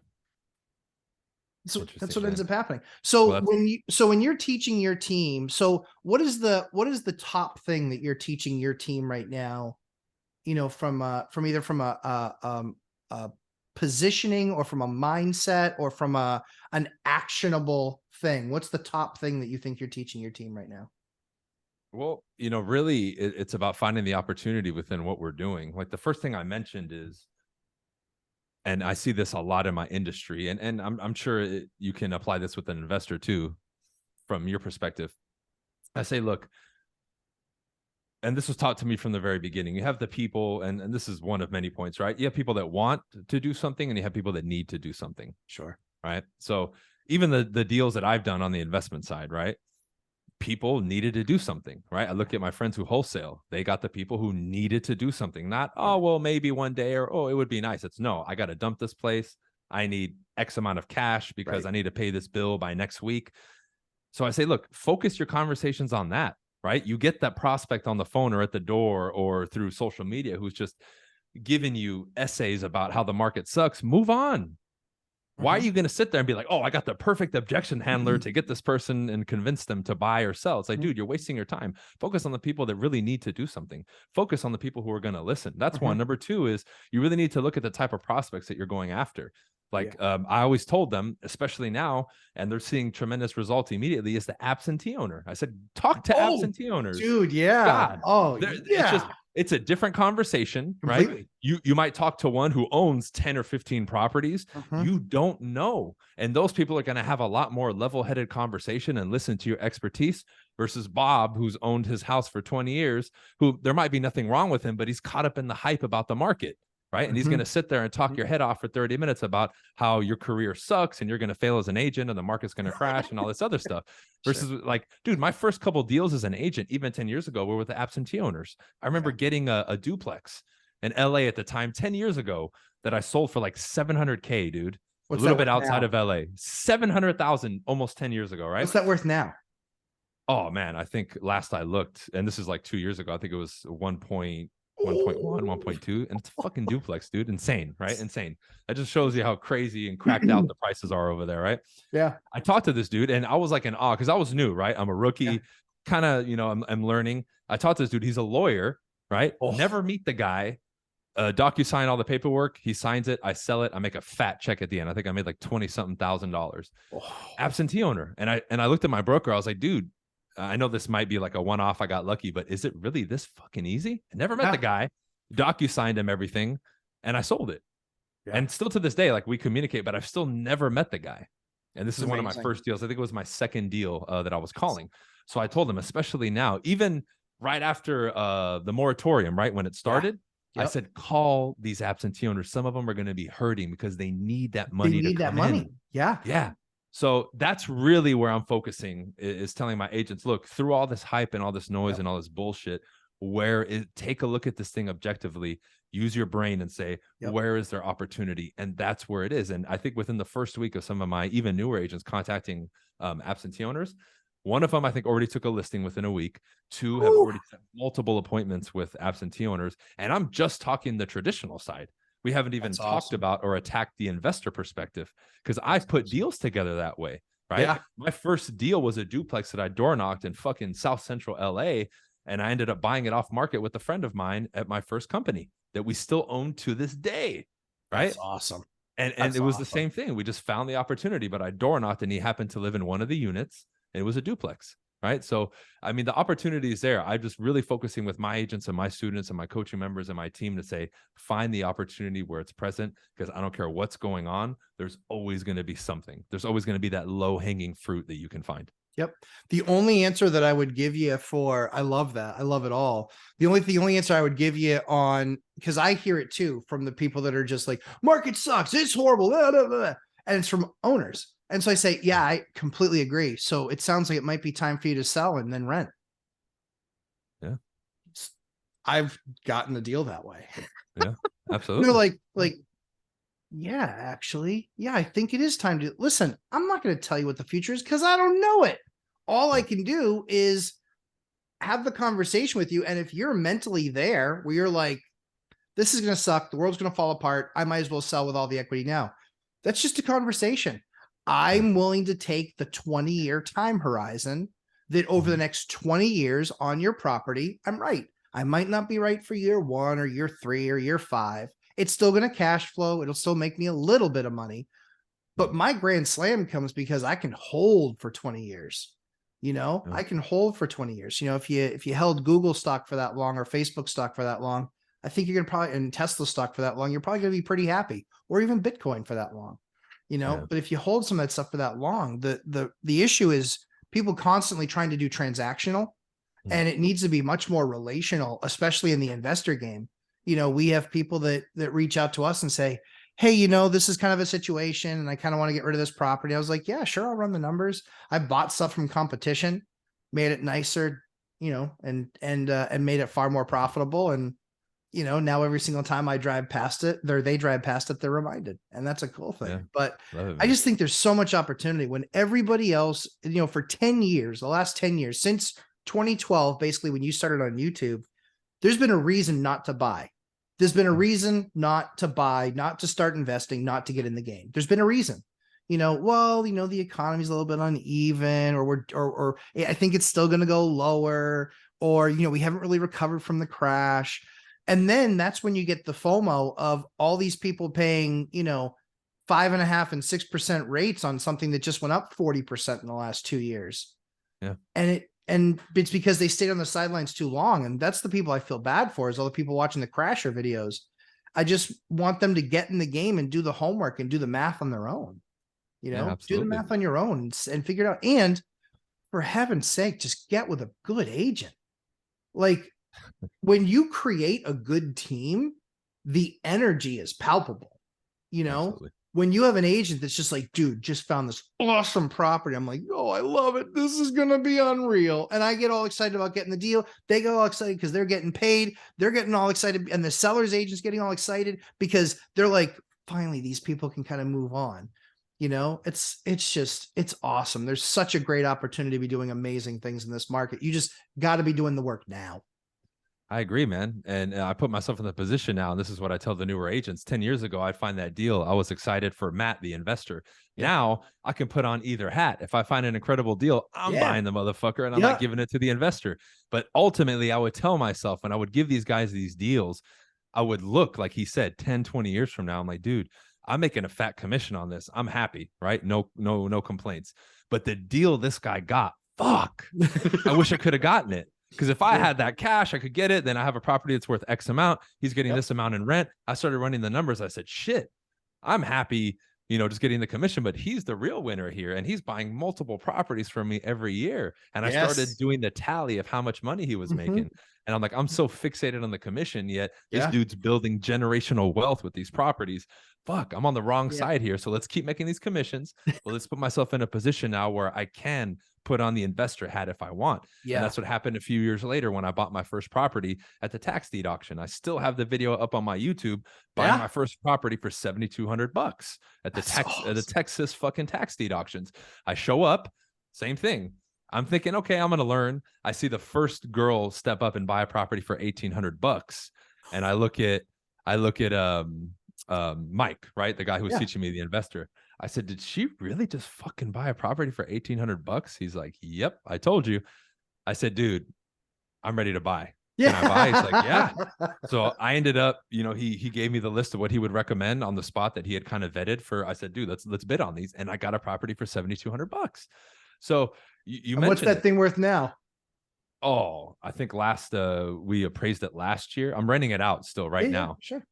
So that's what ends up happening. So well, when you're teaching your team, so what is the top thing that you're teaching your team right now? From either from a positioning or from a mindset or from an actionable thing. What's the top thing that you think you're teaching your team right now? Well, really, it's about finding the opportunity within what we're doing. Like the first thing I mentioned is, and I see this a lot in my industry, and I'm sure you can apply this with an investor too, from your perspective. I say, look, and this was taught to me from the very beginning. You have the people, and this is one of many points, right? You have people that want to do something, and you have people that need to do something. Sure. Right. So even the deals that I've done on the investment side, right? People needed to do something, right? I look at my friends who wholesale. They got the people who needed to do something. Not, oh, well, maybe one day, or, oh, it would be nice. It's no, I got to dump this place. I need X amount of cash because I need to pay this bill by next week. So I say, look, focus your conversations on that, right? You get that prospect on the phone or at the door or through social media who's just giving you essays about how the market sucks. Move on. Why are you going to sit there and be like, oh, I got the perfect objection handler to get this person and convince them to buy or sell? It's like, dude, you're wasting your time. Focus on the people that really need to do something. Focus on the people who are going to listen. That's one. Number two is you really need to look at the type of prospects that you're going after. Like I always told them, especially now, and they're seeing tremendous results immediately, is the absentee owner. I said, talk to absentee owners. Dude, yeah. God, yeah. It's a different conversation, Completely. right? You might talk to one who owns 10 or 15 properties. You don't know. And those people are going to have a lot more level-headed conversation and listen to your expertise versus Bob, who's owned his house for 20 years, who there might be nothing wrong with him, but he's caught up in the hype about the market. Right. And he's going to sit there and talk your head off for 30 minutes about how your career sucks and you're going to fail as an agent and the market's going to crash and all this other stuff. Versus like, dude, my first couple of deals as an agent, even 10 years ago, were with the absentee owners. I remember getting a duplex in LA at the time, 10 years ago, that I sold for like $700K, dude. What's a little bit outside of LA. 700,000 almost 10 years ago, right? What's that worth now? Oh, man, I think last I looked, and this is like 2 years ago, I think it was 1.1, 1.2, and it's a fucking duplex, dude. Insane, right? Insane. That just shows you how crazy and cracked out the prices are over there, right? Yeah. I talked to this dude and I was like in awe because I was new, right? I'm a rookie, kind of, I'm learning. I talked to this dude. He's a lawyer, right? Never meet the guy. DocuSign all the paperwork. He signs it. I sell it. I make a fat check at the end. I think I made like $20-something thousand. Absentee owner. And I looked at my broker. I was like, dude, I know this might be like a one-off, I got lucky, but is it really this fucking easy? I never met the guy, docu-signed him everything, and I sold it. Yeah. And still to this day, like we communicate, but I've still never met the guy. And this is one of my first deals. I think it was my second deal that I was calling. So I told him, especially now, even right after the moratorium, right when it started, I said, call these absentee owners. Some of them are going to be hurting because they need that money. They need that money. Yeah. Yeah. So that's really where I'm focusing, is telling my agents, look, through all this hype and all this noise and all this bullshit, take a look at this thing objectively, use your brain and say, where is their opportunity? And that's where it is. And I think within the first week of some of my even newer agents contacting absentee owners, one of them, I think, already took a listing within a week. Two have already set multiple appointments with absentee owners. And I'm just talking the traditional side. We haven't even talked about or attacked the investor perspective, because I put deals together that way, right? Yeah. My first deal was a duplex that I door knocked in fucking South Central LA. And I ended up buying it off market with a friend of mine at my first company that we still own to this day, right? That's awesome. And it was the same thing. We just found the opportunity, but I door knocked and he happened to live in one of the units. And it was a duplex, right? So, I mean, the opportunity is there. I'm just really focusing with my agents and my students and my coaching members and my team to say, find the opportunity where it's present, because I don't care what's going on. There's always going to be something. There's always going to be that low hanging fruit that you can find. Yep. The only answer that I would give you I love that. I love it all. The only answer I would give you on, because I hear it too from the people that are just like, market sucks, it's horrible, blah, blah, blah. And it's from owners. And so I say, yeah, I completely agree. So it sounds like it might be time for you to sell and then rent. Yeah. I've gotten a deal that way. Yeah, absolutely. They're like, yeah, actually, yeah, I think it is time to listen. I'm not going to tell you what the future is because I don't know it. All I can do is have the conversation with you. And if you're mentally there where you're like, this is going to suck, the world's going to fall apart, I might as well sell with all the equity now. That's just a conversation. I'm willing to take the 20-year time horizon that over the next 20 years on your property, I'm right. I might not be right for year 1 or year 3 or year 5. It's still going to cash flow. It'll still make me a little bit of money. But my grand slam comes because I can hold for 20 years. I can hold for 20 years. If you held Google stock for that long or Facebook stock for that long, I think you're going to probably, and Tesla stock for that long, you're probably going to be pretty happy, or even Bitcoin for that long. But if you hold some of that stuff for that long, the issue is people constantly trying to do transactional, and it needs to be much more relational, especially in the investor game. We have people that reach out to us and say, hey, this is kind of a situation and I kind of want to get rid of this property. I was like, yeah, sure. I'll run the numbers. I bought stuff from competition, made it nicer, and made it far more profitable. And, now every single time I drive past it, they drive past it, they're reminded. And that's a cool thing. Yeah, but I just think there's so much opportunity when everybody else, for 10 years, the last 10 years, since 2012, basically when you started on YouTube, there's been a reason not to buy. There's been a reason not to buy, not to start investing, not to get in the game. There's been a reason, the economy's a little bit uneven, or I think it's still going to go lower, or, we haven't really recovered from the crash. And then that's when you get the FOMO of all these people paying, 5.5% and 6% rates on something that just went up 40% in the last 2 years. Yeah. And it's because they stayed on the sidelines too long. And that's the people I feel bad for, is all the people watching the crasher videos. I just want them to get in the game and do the homework and do the math on their own. Do the math on your own and figure it out. And for heaven's sake, just get with a good agent. Like, when you create a good team, the energy is palpable. Absolutely. When you have an agent that's just like, dude, just found this awesome property. I'm like, oh, I love it. This is going to be unreal. And I get all excited about getting the deal. They get all excited because they're getting paid. They're getting all excited. And the seller's agent's getting all excited because they're like, finally, these people can kind of move on. It's awesome. There's such a great opportunity to be doing amazing things in this market. You just got to be doing the work now. I agree, man. And I put myself in the position now, and this is what I tell the newer agents. 10 years ago, I'd find that deal. I was excited for Matt, the investor. Yeah. Now I can put on either hat. If I find an incredible deal, I'm buying the motherfucker, and I'm not giving it to the investor. But ultimately, I would tell myself, when I would give these guys these deals, I would look, like he said, 10, 20 years from now, I'm like, dude, I'm making a fat commission on this. I'm happy, right? No complaints. But the deal this guy got fuck, I wish I could have gotten it. Because if I had that cash, I could get it. Then I have a property that's worth X amount. He's getting this amount in rent. I started running the numbers. I said, shit, I'm happy, just getting the commission, but he's the real winner here. And he's buying multiple properties from me every year. And I started doing the tally of how much money he was making. And I'm like, I'm so fixated on the commission, yet this dude's building generational wealth with these properties. Fuck, I'm on the wrong side here. So let's keep making these commissions. Well, let's put myself in a position now where I can put on the investor hat if I want. Yeah. And that's what happened a few years later when I bought my first property at the tax deed auction. I still have the video up on my YouTube buying my first property for $7,200 at the Texas fucking tax deed auctions. I show up, same thing. I'm thinking, okay, I'm going to learn. I see the first girl step up and buy a property for $1,800. And I look at Mike, right? The guy who was teaching me, the investor. I said, did she really just fucking buy a property for $1,800? He's like, yep, I told you. I said, dude, I'm ready to buy. Can I buy? He's like, yeah. So I ended up, he gave me the list of what he would recommend on the spot that he had kind of vetted for. I said, dude, let's bid on these. And I got a property for $7,200. So you mentioned, what's that thing worth now? Oh, I think we appraised it last year. I'm renting it out still now. Sure.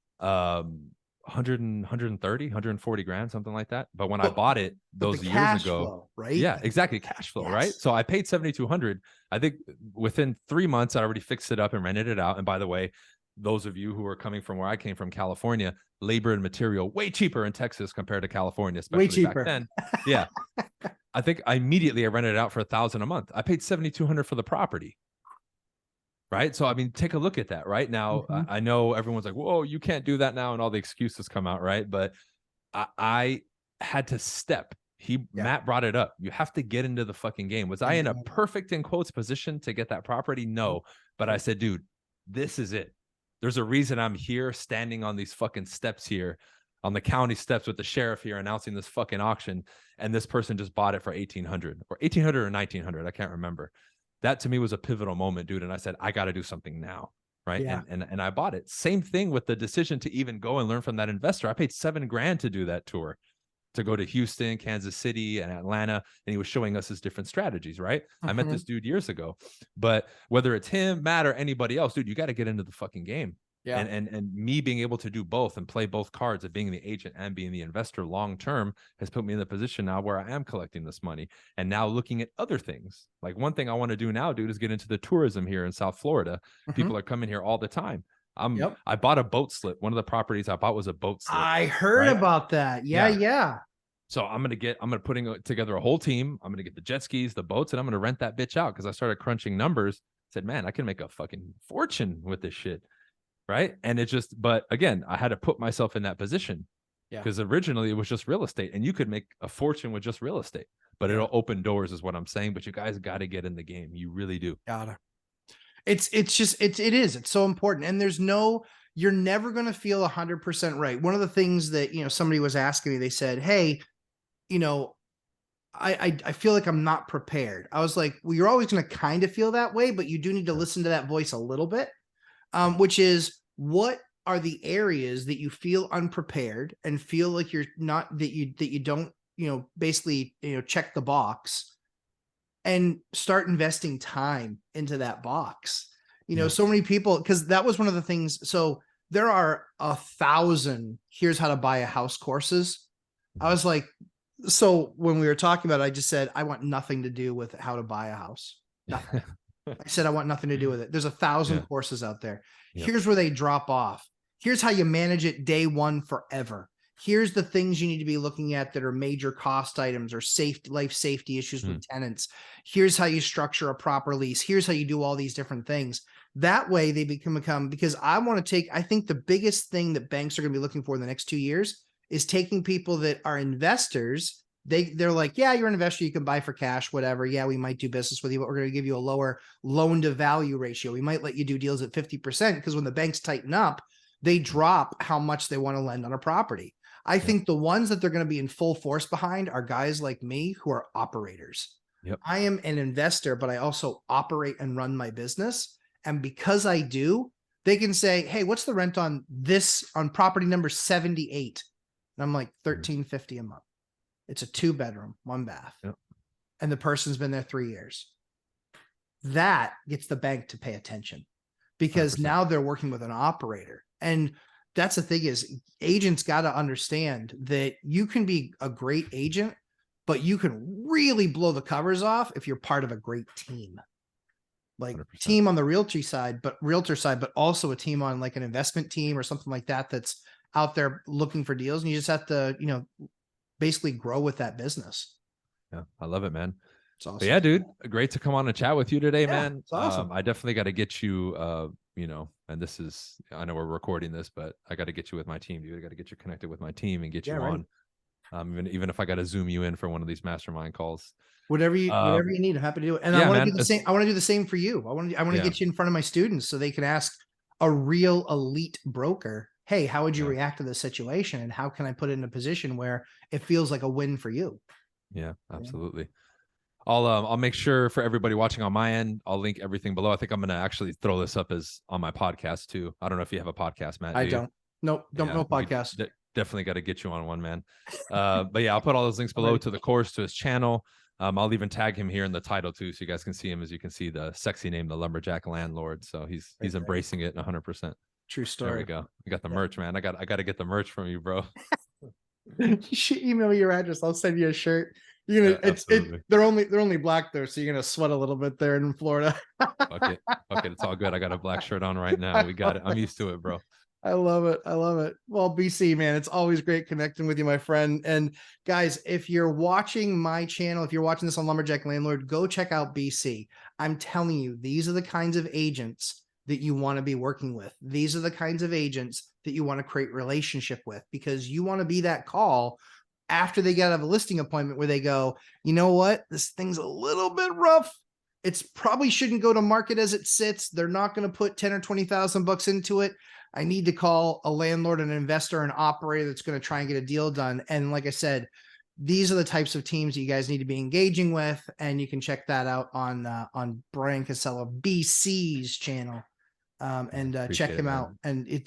130, 140 grand, something like that. But when I bought it those years ago, right? Yeah, exactly. Cash flow, right? So I paid 7,200. I think within 3 months, I already fixed it up and rented it out. And by the way, those of you who are coming from where I came from, California, labor and material way cheaper in Texas compared to California, especially way cheaper. Back then. Yeah. I think I rented it out for $1,000 a month. I paid 7,200 for the property. Right. So, I mean, take a look at that right now. I know everyone's like, whoa, you can't do that now. And all the excuses come out. Right. But I had to step. Matt brought it up. You have to get into the fucking game. Was I in a perfect, in quotes, position to get that property? No. But I said, dude, this is it. There's a reason I'm here standing on these fucking steps here, on the county steps with the sheriff here announcing this fucking auction. And this person just bought it for 1,800 or 1,900. I can't remember. That to me was a pivotal moment, dude. And I said, I got to do something now. Right. Yeah. And I bought it. Same thing with the decision to even go and learn from that investor. I paid $7 grand to do that tour, to go to Houston, Kansas City, and Atlanta. And he was showing us his different strategies. Right. I met this dude years ago, but whether it's him, Matt, or anybody else, dude, you got to get into the fucking game. Yeah. And me being able to do both and play both cards of being the agent and being the investor long term has put me in the position now where I am collecting this money and now looking at other things. Like one thing I want to do now, dude, is get into the tourism here in South Florida. People are coming here all the time. I bought a boat slip. One of the properties I bought was a boat slip. I heard about that. Yeah. So I'm putting together a whole team. I'm going to get the jet skis, the boats, and I'm going to rent that bitch out because I started crunching numbers. Said, man, I can make a fucking fortune with this shit. Right. And but again, I had to put myself in that position because originally it was just real estate and you could make a fortune with just real estate, but it'll open doors is what I'm saying. But you guys got to get in the game. You really do. Gotta. It is. It's so important. And you're never going to feel 100% right. One of the things that, somebody was asking me, they said, hey, I feel like I'm not prepared. I was like, well, you're always going to kind of feel that way, but you do need to listen to that voice a little bit. Which is, what are the areas that you feel unprepared and feel like you're not, that you don't, basically, check the box and start investing time into that box. So many people, because that was one of the things. So there are 1,000 here's how to buy a house courses. I was like, so when we were talking about it, I just said, I want nothing to do with how to buy a house. Nothing. I said, I want nothing to do with it. There's 1,000 courses out there. Here's where they drop off. Here's how you manage it day one forever. Here's the things you need to be looking at that are major cost items or life safety issues with tenants. Here's how you structure a proper lease. Here's how you do all these different things. That way they become, because I think the biggest thing that banks are going to be looking for in the next 2 years is taking people that are investors. They're like, yeah, you're an investor. You can buy for cash, whatever. Yeah, we might do business with you, but we're going to give you a lower loan to value ratio. We might let you do deals at 50% because when the banks tighten up, they drop how much they want to lend on a property. I think the ones that they're going to be in full force behind are guys like me who are operators. I am an investor, but I also operate and run my business. And because I do, they can say, hey, what's the rent on property number 78? And I'm like, $1,350 a month. It's a 2-bedroom, 1 bath. and the person's been there 3 years. That gets the bank to pay attention because 100%. now they're working with an operator. And that's the thing is agents got to understand that you can be a great agent, but you can really blow the covers off if you're part of a great team. Like 100%. team on the realtor side, but also a team on like an investment team or something like that that's out there looking for deals. And you just have to, basically grow with that business. Yeah, I love it, man. It's awesome. But yeah, dude, great to come on and chat with you today, man. It's awesome. I definitely got to get you, and this is, I know we're recording this, but I got to get you with my team, dude. I got to get you connected with my team and get you on. Even if I got to Zoom you in for one of these mastermind calls. Whatever you need, I'm happy to do it. And yeah, I want to do the same. I want to do the same for you. I want to get you in front of my students so they can ask a real elite broker, hey, how would you react to this situation? And how can I put it in a position where it feels like a win for you? Yeah, absolutely. I'll make sure for everybody watching on my end, I'll link everything below. I think I'm going to actually throw this up as on my podcast too. I don't know if you have a podcast, Matt. I don't. Nope. No podcast. Definitely got to get you on one, man. But yeah, I'll put all those links below to the course, to his channel. I'll even tag him here in the title too, so you guys can see him. As you can see, the sexy name, the Lumberjack Landlord. So he's embracing it 100%. True story. There we go. We got the merch, man. I got to get the merch from you, bro. You should email me your address. I'll send you a shirt. You're gonna they're only black there, so you're gonna sweat a little bit there in Florida. Okay, it's all good. I got a black shirt on right now. We got it. I'm used to it, bro. I love it. Well, BC, man, it's always great connecting with you, my friend. And guys, if you're watching my channel, if you're watching this on Lumberjack Landlord, go check out BC. I'm telling you, these are the kinds of agents that you want to be working with. These are the kinds of agents that you want to create relationship with, because you want to be that call after they get out of a listing appointment where they go, you know what, this thing's a little bit rough. It's probably shouldn't go to market as it sits. They're not going to put 10 or 20,000 bucks into it. I need to call a landlord, an investor, an operator that's going to try and get a deal done. And like I said, these are the types of teams that you guys need to be engaging with. And you can check that out on Brian Casella, BC's channel, and check him out. And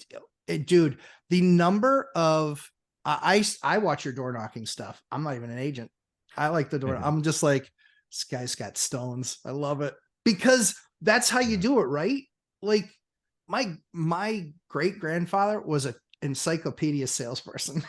dude, the number of, I watch your door knocking stuff. I'm not even an agent. I like the door. I'm just like, this guy's got stones. I love it, because that's how you do it, right? Like my great grandfather was an encyclopedia salesperson.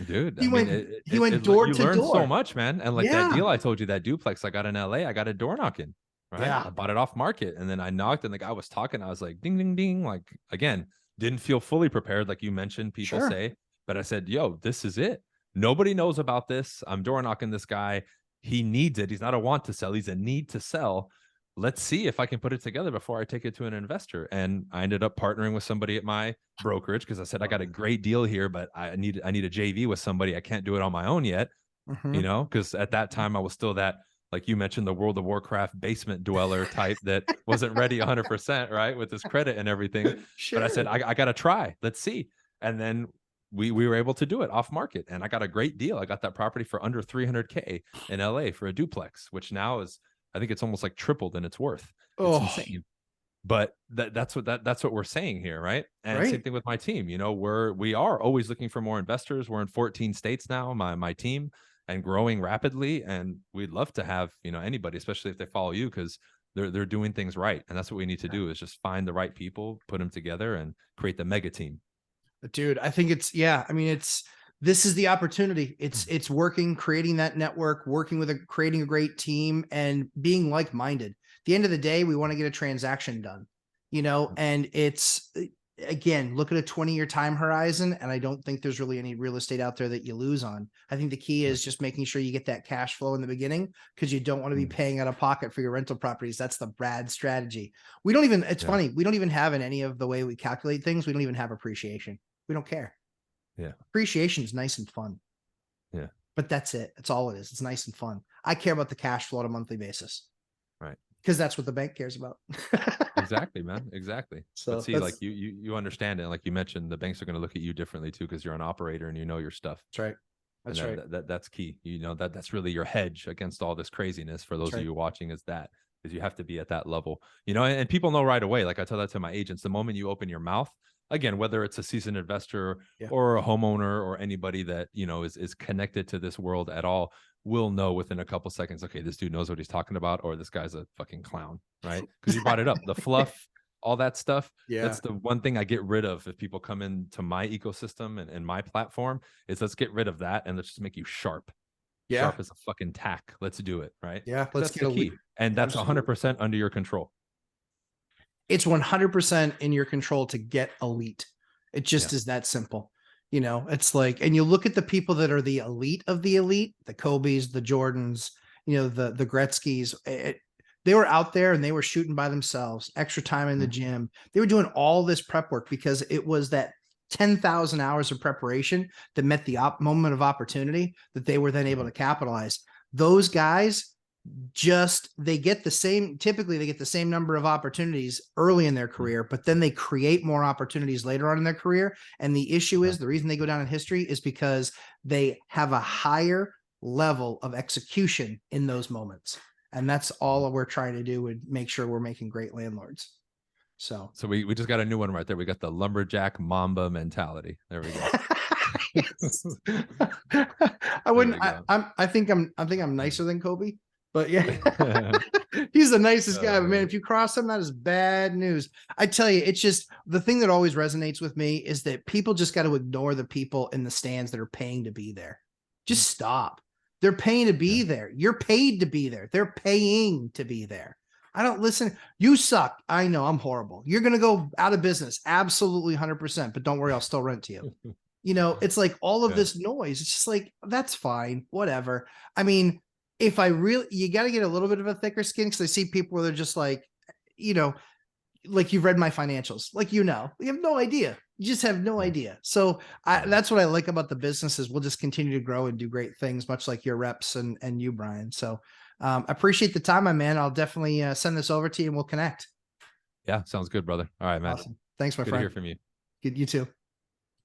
Dude, he went door to door. So much, man. And like that deal I told you, that duplex I got in LA, I got a door knocking. Right. Yeah. I bought it off market, and then I knocked, and the guy was talking. I was like, ding, ding, ding. Like, again, didn't feel fully prepared, like you mentioned, people say. But I said, yo, this is it. Nobody knows about this. I'm door knocking this guy. He needs it. He's not a want to sell. He's a need to sell. Let's see if I can put it together before I take it to an investor. And I ended up partnering with somebody at my brokerage, because I said, I got a great deal here, but I need a JV with somebody. I can't do it on my own yet, because at that time I was still that, like you mentioned, the World of Warcraft basement dweller type that wasn't ready 100%, right, with his credit and everything. But I said, I got to try. Let's see. And then we were able to do it off market, and I got a great deal. I got that property for under 300K in LA for a duplex, which now is, I think it's almost like tripled in its worth. It's insane. But that's what we're saying here, right? And same thing with my team. We are always looking for more investors. We're in 14 states now, my team, and growing rapidly. And we'd love to have, anybody, especially if they follow you, because they're doing things right. And that's what we need to do, is just find the right people, put them together, and create the mega team. Dude, I think this is the opportunity. It's working, creating that network, working with creating a great team, and being like-minded. At the end of the day, we want to get a transaction done, and it's, again, look at a 20-year time horizon. And I don't think there's really any real estate out there that you lose on. I think the key is just making sure you get that cash flow in the beginning, because you don't want to be paying out of pocket for your rental properties. That's the Brad strategy. It's funny. We don't even have, in any of the way we calculate things, we don't even have appreciation. We don't care. Yeah. Appreciation is nice and fun. Yeah. But that's it. That's all it is. It's nice and fun. I care about the cash flow on a monthly basis. Right. Because that's what the bank cares about. Exactly, man. Exactly. So but see, like you understand it. Like you mentioned, the banks are going to look at you differently too, because you're an operator and you know your stuff. That's right. That's right. That's key. That's really your hedge against all this craziness. For those of you watching, is because you have to be at that level, and people know right away. Like I tell that to my agents, the moment you open your mouth, again, whether it's a seasoned investor Yeah. or a homeowner or anybody that, you know, is connected to this world at all, will know within a couple seconds, okay, this dude knows what he's talking about, or this guy's a fucking clown, right? Because you brought it up, the fluff, all that stuff. Yeah. That's the one thing I get rid of if people come into my ecosystem and my platform, is let's get rid of that and let's just make you sharp. Yeah. Sharp as a fucking tack. Let's do it, right? Yeah. Let's That's get the key. And that's Absolutely. 100% under your control. It's 100% in your control to get elite. It just Yeah. is that simple. You know, it's like, and you look at the people that are the elite of the elite, the Kobe's, the Jordans, you know, the Gretzky's, they were out there and they were shooting by themselves, extra time in the gym. They were doing all this prep work because it was that 10,000 hours of preparation that met the moment of opportunity that they were then able to capitalize. Those guys they get the same, typically they get the same number of opportunities early in their career, but then they create more opportunities later on in their career. And the issue is, the reason they go down in history is because they have a higher level of execution in those moments. And that's all we're trying to do, and make sure we're making great landlords. So we just got a new one right there. We got the lumberjack Mamba mentality. There we go. I wouldn't, I think I'm nicer than Kobe. But yeah, he's the nicest guy. But man, if you cross him, that is bad news. I tell you, it's just the thing that always resonates with me is that people just got to ignore the people in the stands that are paying to be there. Just stop. They're paying to be there. You're paid to be there. They're paying to be there. I don't listen. You suck. I know I'm horrible. You're going to go out of business. Absolutely 100%. But don't worry, I'll still rent to you. You know, it's like all of this noise. It's just like, that's fine. Whatever. I mean, if I really, you got to get a little bit of a thicker skin, because I see people where they're just like, you know, like you've read my financials, like, you know, you have no idea. You just have no idea. So that's what I like about the business, is we'll just continue to grow and do great things, much like your reps and you, Brian. So I appreciate the time, my man. I'll definitely send this over to you and we'll connect. Yeah, sounds good, brother. All right, man. Awesome. Thanks, my Good friend. to hear from you. Good, you too.